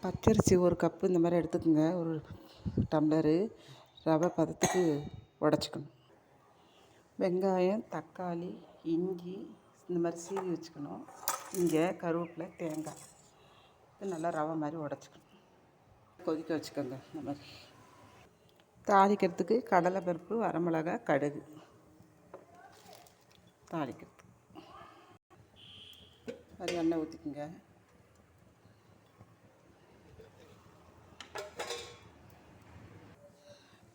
பச்சரிசி ஒரு கப்பு இந்த மாதிரி எடுத்துக்கோங்க. ஒரு டம்ளரு ரவை பதத்துக்கு உடச்சிக்கணும். வெங்காயம், தக்காளி, இஞ்சி இந்த மாதிரி சீவி வச்சுக்கணும். இங்கே கருவேப்பிலை, தேங்காய் இது நல்லா ரவை மாதிரி உடச்சிக்கணும். கொதிக்க வச்சுக்கோங்க. இந்த மாதிரி தாளிக்கிறதுக்கு கடலைப்பருப்பு, வரமிளகாய், கடுகு தாளிக்கிறதுக்கு அது எண்ணெய் ஊற்றிக்குங்க.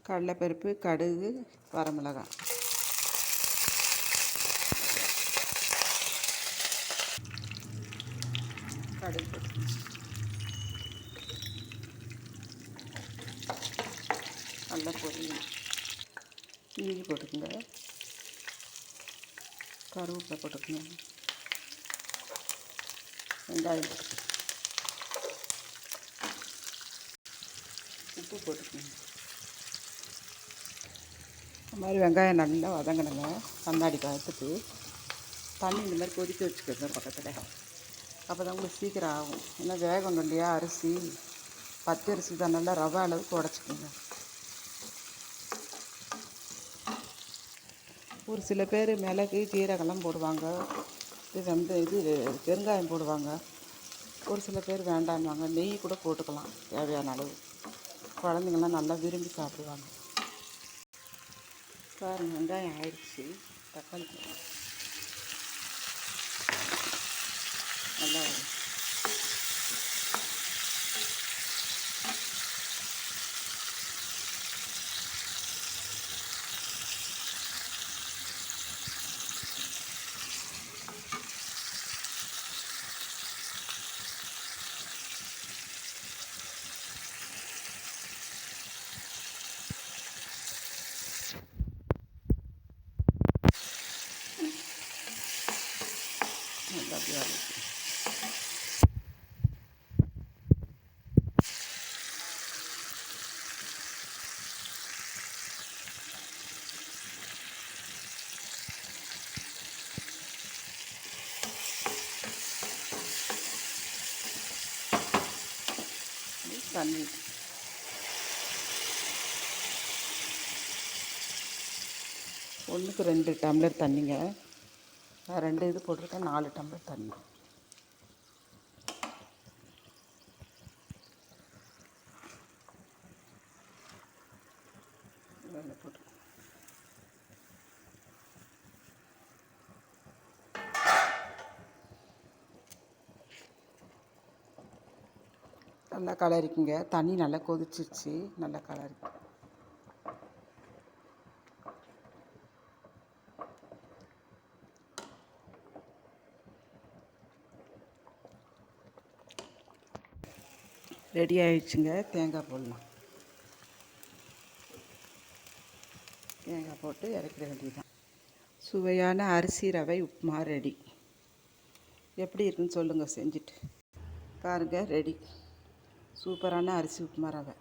கடலைப்பருப்பு, கடுகு, வரமிளகாய் கடுகு போட்டு நல்லா பொரியணும். இஞ்சி போட்டுக்குங்க. கருவேப்பிலை போட்டுக்கணும். வெங்காயம் போட்டுக்கணும். உப்பு போட்டுக்கணும். இந்த மாதிரி வெங்காயம் நல்லா வதங்கணுங்க. கண்ணாடி காலத்துக்கு தண்ணி இந்த மாதிரி கொதிக்க வச்சுக்கோங்க பக்கத்தில். அப்போ தான் உங்களுக்கு சீக்கிரம் ஆகும். ஏன்னா வேகணும் இல்லையா அரிசி. பச்சரிசி தான் நல்லா ரவை அளவுக்கு உடச்சிக்கோங்க. ஒரு சில பேர் மிளகு, ஜீரகம்லாம் போடுவாங்க. இது பெருங்காயம் போடுவாங்க. ஒரு சில பேர் வேண்டாம்வாங்க. நெய் கூட போட்டுக்கலாம் தேவையான அளவு. குழந்தைங்கள்லாம் நல்லா விரும்பி சாப்பிடுவாங்க. பாருங்கள், வெங்காயம் ஆயிடுச்சு. தக்காளி நல்லா தண்ணி 1க்கு 2 டம்ளர் தண்ணிங்க. நான் 2 இது போட்டிருக்கேன். 4 டம்ளர் தண்ணி. போட்டு நல்லா கலரிக்குங்க. தண்ணி நல்லா கொதிச்சிருச்சு. நல்லா கலரி ரெடி ஆகிடுச்சுங்க. தேங்காய் போடலாம். தேங்காய் போட்டு இறக்கிட வேண்டியதுதான். சுவையான அரிசி ரவை உப்புமா ரெடி. எப்படி இருக்குன்னு சொல்லுங்கள் செஞ்சுட்டு. பாருங்கள், ரெடி. சூப்பரான அரிசி உப்புமா ரவை.